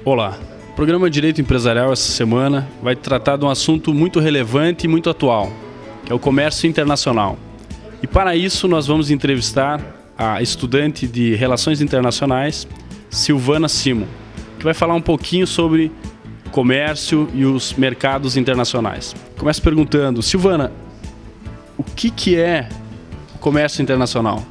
Olá, o programa Direito Empresarial essa semana vai tratar de um assunto muito relevante e muito atual, que é o comércio internacional. E para isso nós vamos entrevistar a estudante de Relações Internacionais, Silvana Simo, que vai falar um pouquinho sobre comércio e os mercados internacionais. Começo perguntando, Silvana, o que é o comércio internacional?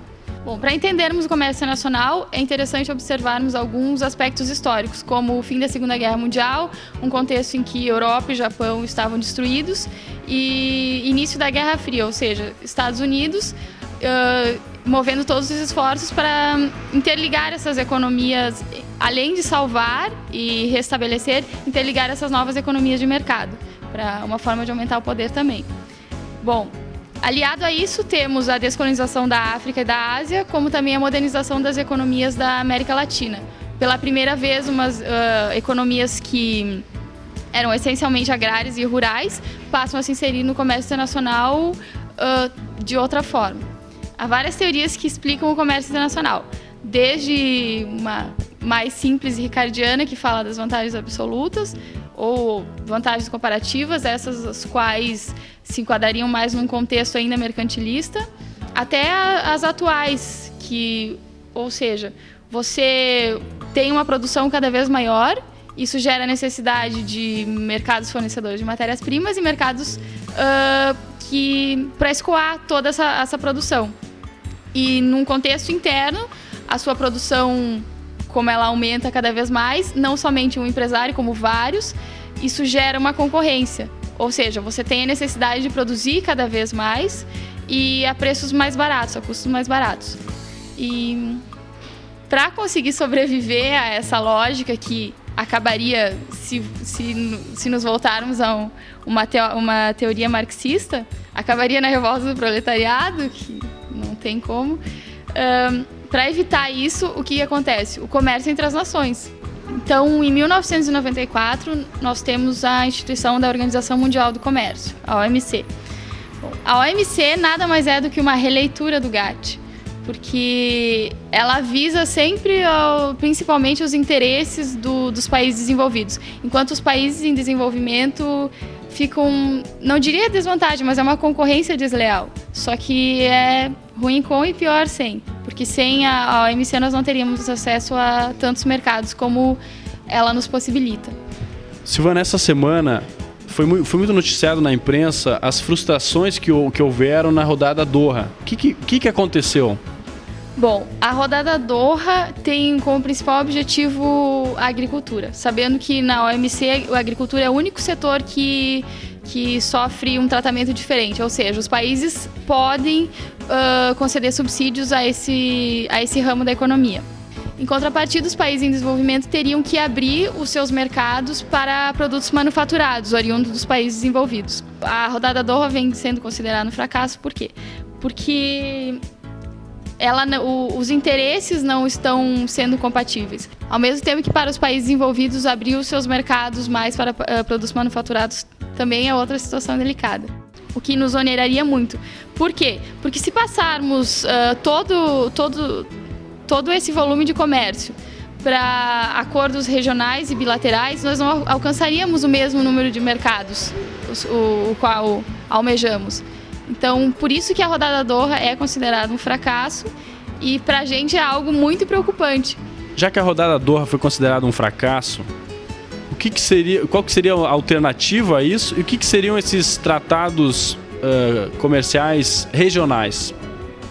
Bom, para entendermos o comércio internacional, é interessante observarmos alguns aspectos históricos, como o fim da Segunda Guerra Mundial, um contexto em que Europa e Japão estavam destruídos, e início da Guerra Fria, ou seja, Estados Unidos movendo todos os esforços para interligar essas economias, além de salvar e restabelecer, interligar essas novas economias de mercado, para uma forma de aumentar o poder também. Bom, aliado a isso, temos a descolonização da África e da Ásia, como também a modernização das economias da América Latina. Pela primeira vez, umas economias que eram essencialmente agrárias e rurais passam a se inserir no comércio internacional de outra forma. Há várias teorias que explicam o comércio internacional, desde uma mais simples e ricardiana, que fala das vantagens absolutas, ou vantagens comparativas, essas as quais se enquadrariam mais num contexto ainda mercantilista, até as atuais, ou seja, você tem uma produção cada vez maior, isso gera necessidade de mercados fornecedores de matérias-primas e mercados para escoar toda essa produção. E num contexto interno, a sua produção, como ela aumenta cada vez mais, não somente um empresário, como vários, isso gera uma concorrência. Ou seja, você tem a necessidade de produzir cada vez mais e a preços mais baratos, a custos mais baratos. E para conseguir sobreviver a essa lógica que acabaria, se nos voltarmos a uma teoria marxista, acabaria na revolta do proletariado, que não tem como. Para evitar isso, o que acontece? O comércio entre as nações. Então, em 1994, nós temos a instituição da Organização Mundial do Comércio, a OMC. Bom, a OMC nada mais é do que uma releitura do GATT, porque ela visa sempre, principalmente, os interesses dos países desenvolvidos, enquanto os países em desenvolvimento ficam, não diria desvantagem, mas é uma concorrência desleal. Só que é ruim com e pior sem, porque sem a OMC nós não teríamos acesso a tantos mercados como ela nos possibilita. Silvana, essa semana foi muito noticiado na imprensa as frustrações que houveram na rodada Doha. O que aconteceu? Bom, a rodada Doha tem como principal objetivo a agricultura, sabendo que na OMC a agricultura é o único setor que sofre um tratamento diferente, ou seja, os países podem conceder subsídios a esse ramo da economia. Em contrapartida, os países em desenvolvimento teriam que abrir os seus mercados para produtos manufaturados, oriundos dos países desenvolvidos. A rodada Doha vem sendo considerada um fracasso, por quê? Porque os interesses não estão sendo compatíveis. Ao mesmo tempo que para os países desenvolvidos abrir os seus mercados mais para produtos manufaturados também é outra situação delicada, o que nos oneraria muito. Por quê? Porque se passarmos todo esse volume de comércio para acordos regionais e bilaterais, nós não alcançaríamos o mesmo número de mercados, o qual almejamos. Então, por isso que a rodada Doha é considerada um fracasso e para a gente é algo muito preocupante. Já que a rodada Doha foi considerada um fracasso, qual que seria a alternativa a isso e o que seriam esses tratados comerciais regionais?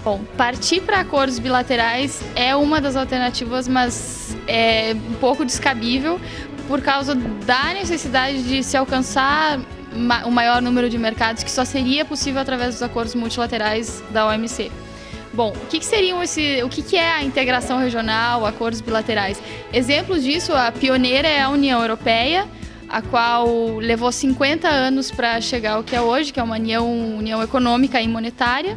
Bom, partir para acordos bilaterais é uma das alternativas, mas é um pouco descabível por causa da necessidade de se alcançar o maior número de mercados, que só seria possível através dos acordos multilaterais da OMC. Bom, o que é a integração regional, acordos bilaterais? Exemplos disso, a pioneira é a União Europeia, a qual levou 50 anos para chegar ao que é hoje, que é uma união econômica e monetária.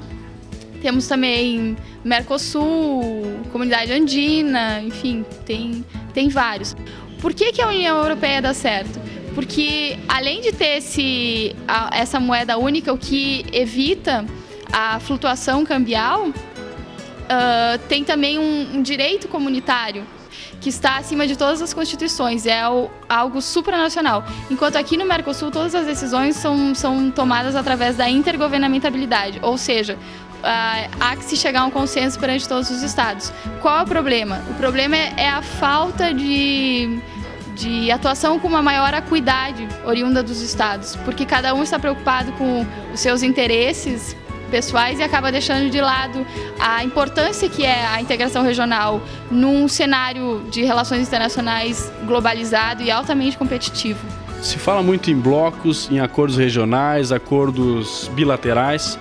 Temos também Mercosul, Comunidade Andina, enfim, tem vários. Por que a União Europeia dá certo? Porque além de ter essa moeda única, o que evita a flutuação cambial, tem também um direito comunitário que está acima de todas as constituições, é algo supranacional. Enquanto aqui no Mercosul todas as decisões são tomadas através da intergovernamentabilidade, ou seja, há que se chegar a um consenso perante todos os estados. Qual é o problema? O problema é a falta de atuação com uma maior acuidade oriunda dos estados, porque cada um está preocupado com os seus interesses pessoais e acaba deixando de lado a importância que é a integração regional num cenário de relações internacionais globalizado e altamente competitivo. Se fala muito em blocos, em acordos regionais, acordos bilaterais.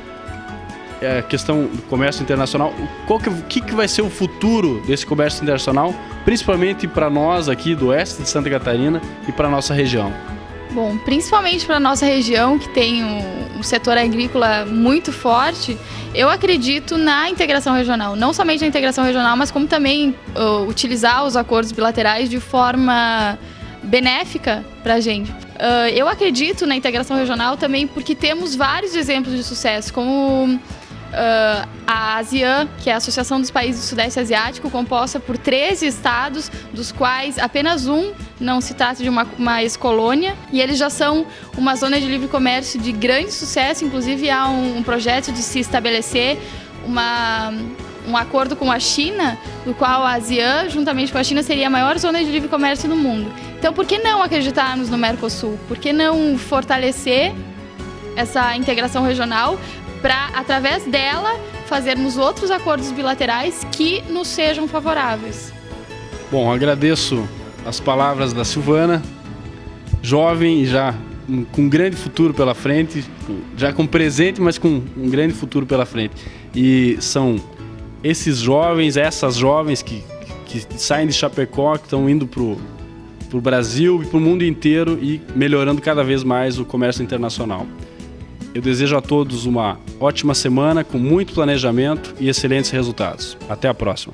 A questão do comércio internacional, o que vai ser o futuro desse comércio internacional, principalmente para nós aqui do oeste de Santa Catarina e para a nossa região? Bom, principalmente para a nossa região, que tem um setor agrícola muito forte, eu acredito na integração regional. Não somente na integração regional, mas como também utilizar os acordos bilaterais de forma benéfica para a gente. Eu acredito na integração regional também porque temos vários exemplos de sucesso, como a ASEAN, que é a Associação dos Países do Sudeste Asiático, composta por 13 estados, dos quais apenas um não se trata de uma ex-colônia, e eles já são uma zona de livre comércio de grande sucesso. Inclusive há um projeto de se estabelecer um acordo com a China, do qual a ASEAN, juntamente com a China, seria a maior zona de livre comércio do mundo. Então, por que não acreditarmos no Mercosul? Por que não fortalecer essa integração regional para, através dela, fazermos outros acordos bilaterais que nos sejam favoráveis? Bom, agradeço as palavras da Silvana, jovem e já com um grande futuro pela frente, já com presente, mas com um grande futuro pela frente. E são esses jovens, essas jovens que saem de Chapecó, que estão indo para o Brasil e para o mundo inteiro e melhorando cada vez mais o comércio internacional. Eu desejo a todos uma ótima semana, com muito planejamento e excelentes resultados. Até a próxima.